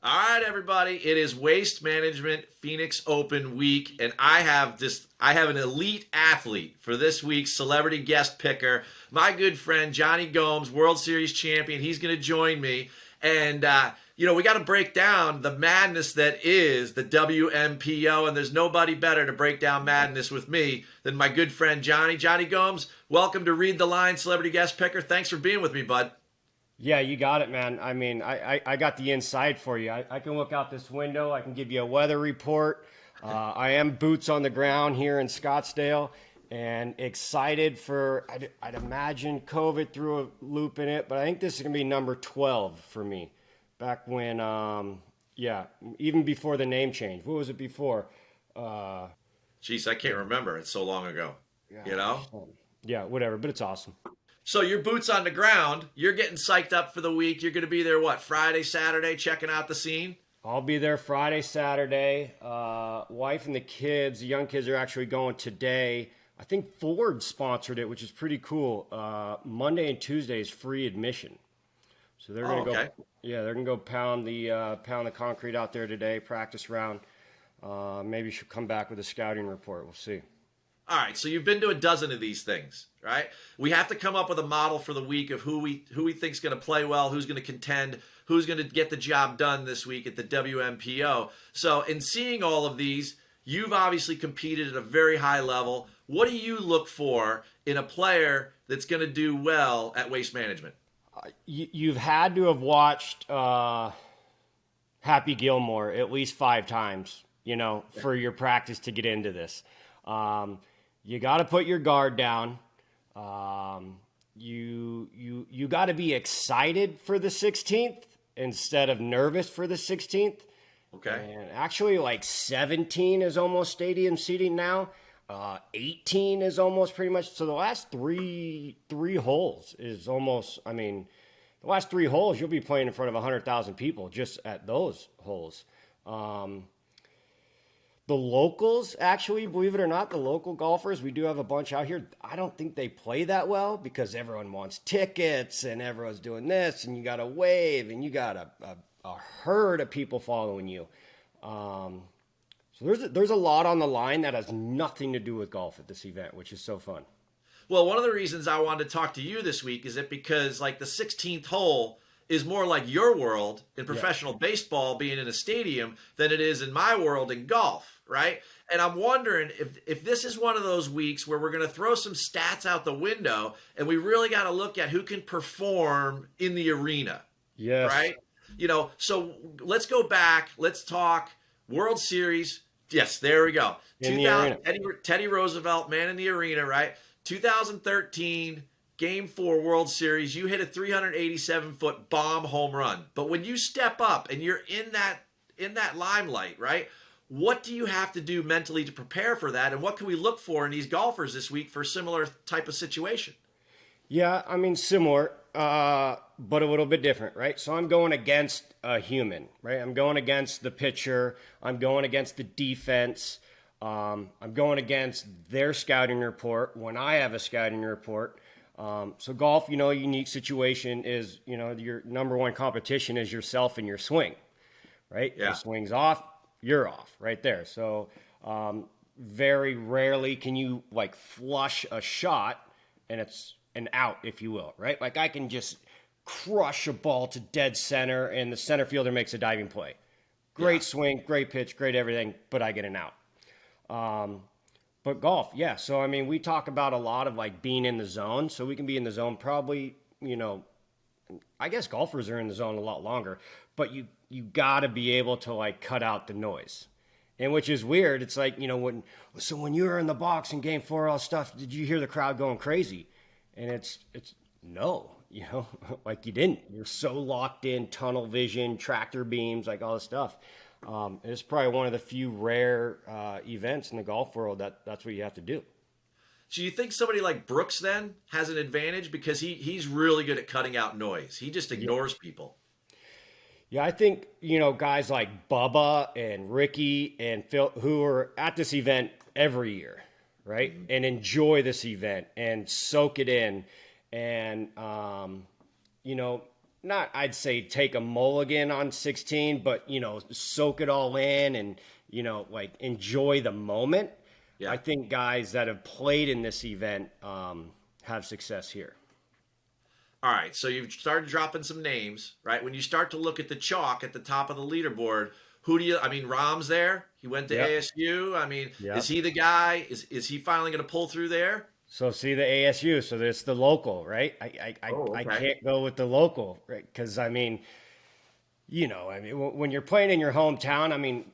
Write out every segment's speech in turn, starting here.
All right, everybody. It is Waste Management Phoenix Open week, and I have an elite athlete for this week's celebrity guest picker. My good friend Jonny Gomes, World Series champion. He's going to join me, and we got to break down the madness that is the WMPO, and there's nobody better to break down madness with me than my good friend Jonny. Jonny Gomes, welcome to Read the Line, celebrity guest picker. Thanks for being with me, bud. Yeah, you got it, man. I mean, I got the inside for you. I can look out this window. I can give you a weather report. I am boots on the ground here in Scottsdale and excited for, I'd imagine COVID threw a loop in it, but I think this is going to be number 12 for me. Back when, even before the name change. What was it before? Jeez, I can't remember. It's so long ago. Yeah, You know? yeah, whatever, but it's awesome. So your boots on the ground, you're getting psyched up for the week. You're going to be there, Friday, Saturday, checking out the scene? I'll be there Friday, Saturday. Wife and the kids, the young kids are actually going today. I think Ford sponsored it, which is pretty cool. Monday and Tuesday is free admission. So they're going to okay. go. Yeah, they're going to go pound the concrete out there today, practice round. Maybe she'll come back with a scouting report. We'll see. All right, so you've been to a dozen of these things, right? We have to come up with a model for the week of who we think's going to play well, who's going to contend, who's going to get the job done this week at the WMPO. So in seeing all of these, you've obviously competed at a very high level. What do you look for in a player that's going to do well at Waste Management? You've had to have watched Happy Gilmore at least 5 times, for your practice to get into this. You got to put your guard down. You got to be excited for the 16th instead of nervous for the 16th. Okay. And actually, like 17 is almost stadium seating now. 18 is almost pretty much. So the last three holes is almost. I mean, the last 3 holes you'll be playing in front of 100,000 people just at those holes. The locals, actually, believe it or not, the local golfers, we do have a bunch out here. I don't think they play that well because everyone wants tickets and everyone's doing this and you got to wave and you got a herd of people following you. So there's a lot on the line that has nothing to do with golf at this event, which is so fun. Well, one of the reasons I wanted to talk to you this week is because the 16th hole is more like your world in professional baseball being in a stadium than it is in my world in golf, right? And I'm wondering if this is one of those weeks where we're going to throw some stats out the window and we really got to look at who can perform in the arena. Yes. Right? So let's go back. Let's talk World Series. Yes, there we go. In the arena. Teddy Roosevelt, man in the arena, right? 2013 Game 4 World Series, you hit a 387-foot bomb home run. But when you step up and you're in that limelight, right? What do you have to do mentally to prepare for that? And what can we look for in these golfers this week for a similar type of situation? Yeah, I mean, similar, but a little bit different, right? So I'm going against a human, right? I'm going against the pitcher. I'm going against the defense. I'm going against their scouting report when I have a scouting report. So golf, unique situation is, your number one competition is yourself and your swing, right? Yeah. Your swing's off, you're off right there. So, very rarely can you flush a shot and it's an out, if you will, right? Like I can just crush a ball to dead center and the center fielder makes a diving play. Great swing, great pitch, great everything, but I get an out. But golf, yeah. So, I mean, we talk about a lot of being in the zone. So we can be in the zone probably, I guess golfers are in the zone a lot longer, but you got to be able to cut out the noise. And which is weird. It's when you were in the box in Game 4, all stuff, did you hear the crowd going crazy? And it's no, you didn't. You're so locked in, tunnel vision, tractor beams, all this stuff. It's probably one of the few rare events in the golf world that's what you have to do. So you think somebody like Brooks then has an advantage because he's really good at cutting out noise. He just ignores people. Yeah, I think, guys like Bubba and Rickie and Phil who are at this event every year, right? Mm-hmm. And enjoy this event and soak it in. And, not I'd say take a mulligan on 16, but soak it all in and like enjoy the moment. Yeah. I think guys that have played in this event have success here. All right, so you've started dropping some names, right? When you start to look at the chalk at the top of the leaderboard, who do you? I mean, Rahm's there. He went to Yep. ASU. I mean, Yep. is he the guy? Is he finally going to pull through there? So see the ASU. So there's the local, right? Oh, I okay. can't go with the local, right? Because I mean, when you're playing in your hometown, I mean,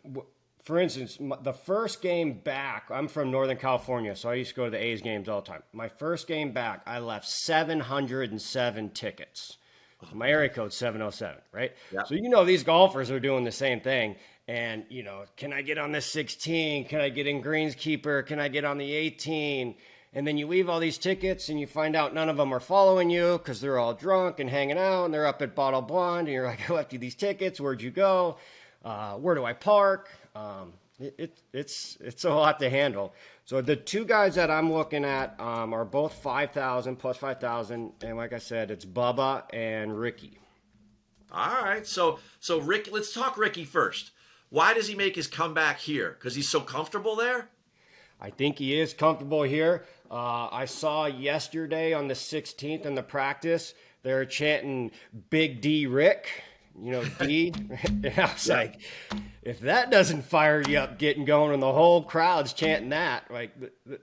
for instance, the first game back, I'm from Northern California, so I used to go to the A's games all the time. My first game back, I left 707 tickets. So my area code's 707, right? Yeah. So these golfers are doing the same thing. And, can I get on this 16? Can I get in greenskeeper? Can I get on the 18? And then you leave all these tickets and you find out none of them are following you because they're all drunk and hanging out and they're up at Bottle Blonde. And you're like, I left you these tickets. Where'd you go? Where do I park? It's a lot to handle. So the two guys that I'm looking at are both 5,000 plus 5,000. And like I said, it's Bubba and Rickie. All right, so Rick, let's talk Ricky first. Why does he make his comeback here? Because he's so comfortable there? I think he is comfortable here. I saw yesterday on the 16th in the practice, they're chanting Big D Rick, D. And I was like, if that doesn't fire you up getting going and the whole crowd's chanting that, like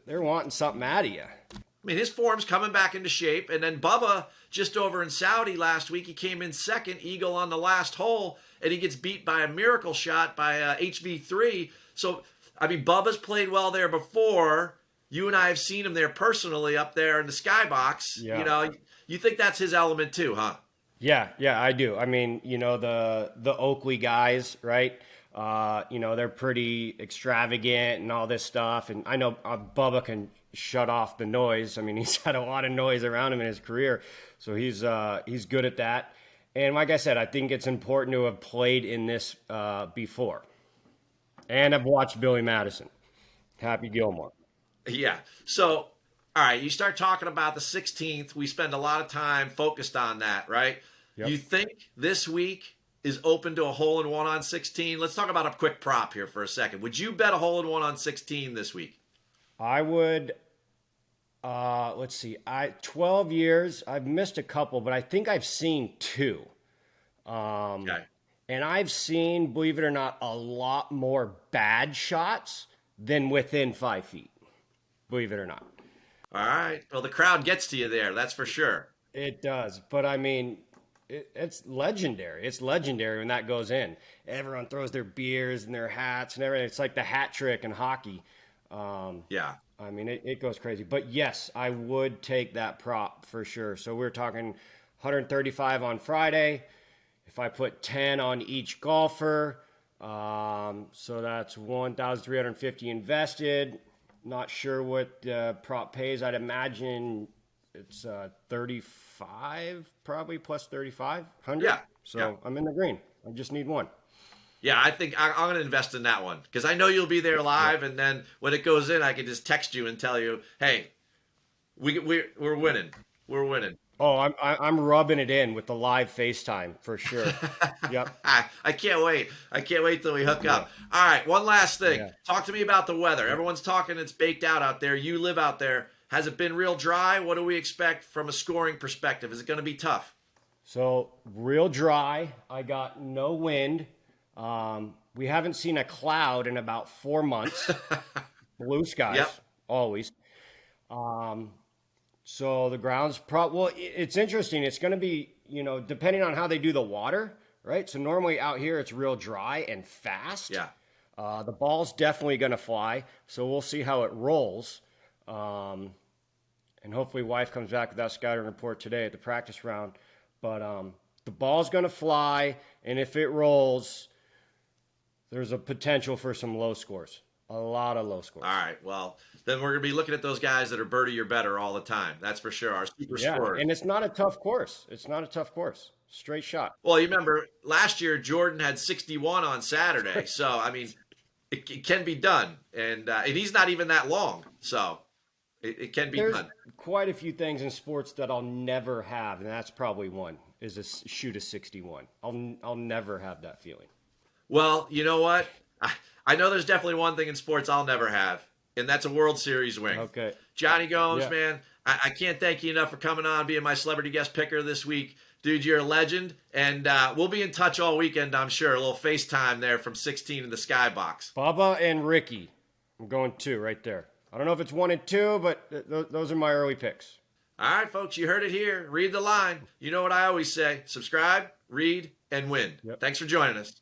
they're wanting something out of you. I mean, his form's coming back into shape. And then Bubba, just over in Saudi last week, he came in second, eagle on the last hole, and he gets beat by a miracle shot by HV3. So, I mean, Bubba's played well there before. You and I have seen him there personally up there in the skybox. Yeah. You think that's his element too, huh? Yeah, I do. I mean, the Oakley guys, right? They're pretty extravagant and all this stuff. And I know Bubba can shut off the noise. I mean, he's had a lot of noise around him in his career, so he's good at that. And like I said, I think it's important to have played in this before. And I've watched Billy Madison, Happy Gilmore. Yeah. So, all right, you start talking about the 16th. We spend a lot of time focused on that, right? Yep. You think this week is open to a hole-in-one on 16? Let's talk about a quick prop here for a second. Would you bet a hole-in-one on 16 this week? I would. Let's see. 12 years. I've missed a couple, but I think I've seen two. Okay. And I've seen, believe it or not, a lot more bad shots than within 5 feet. Believe it or not. All right. Well, the crowd gets to you there. That's for sure. It does. But I mean, it's legendary. It's legendary when that goes in. Everyone throws their beers and their hats and everything. It's like the hat trick in hockey. Yeah. I mean, it goes crazy. But yes, I would take that prop for sure. So we're talking 135 on Friday. If I put 10 on each golfer, so that's 1,350 invested. Not sure what the prop pays. I'd imagine it's 35, probably plus 3,500. Yeah. So Yeah. I'm in the green. I just need one. Yeah, I think I'm going to invest in that one because I know you'll be there live, and then when it goes in, I can just text you and tell you, "Hey, we're winning. We're winning." Oh, I'm rubbing it in with the live FaceTime for sure. Yep. I can't wait. I can't wait till we hook up. All right, one last thing. Yeah. Talk to me about the weather. Everyone's talking it's baked out there. You live out there. Has it been real dry? What do we expect from a scoring perspective? Is it going to be tough? So real dry. I got no wind. We haven't seen a cloud in about 4 months. Blue skies, Yep. always. So the ground's well, it's interesting. It's going to be, depending on how they do the water, right? So normally out here it's real dry and fast. Yeah. The ball's definitely going to fly. So we'll see how it rolls. And hopefully wife comes back with that scouting report today at the practice round. But the ball's going to fly. And if it rolls, there's a potential for some low scores. A lot of low scores. All right. Well, then we're going to be looking at those guys that are birdie or better all the time. That's for sure. Our super scorers. And it's not a tough course. Straight shot. Well, you remember last year Jordan had 61 on Saturday. So, I mean, it can be done. And he's not even that long. So it can be There's done. quite a few things in sports that I'll never have, and that's probably one. is shoot a 61. I'll never have that feeling. Well, you know what? I know there's definitely one thing in sports I'll never have, and that's a World Series ring. Okay. Jonny Gomes, Yeah. man, I can't thank you enough for coming on, being my celebrity guest picker this week. Dude, you're a legend, and we'll be in touch all weekend, I'm sure. A little FaceTime there from 16 in the skybox. Bubba and Rickie. I'm going 2 right there. I don't know if it's 1 and 2, but those are my early picks. All right, folks, you heard it here. Read the line. You know what I always say. Subscribe, read, and win. Yep. Thanks for joining us.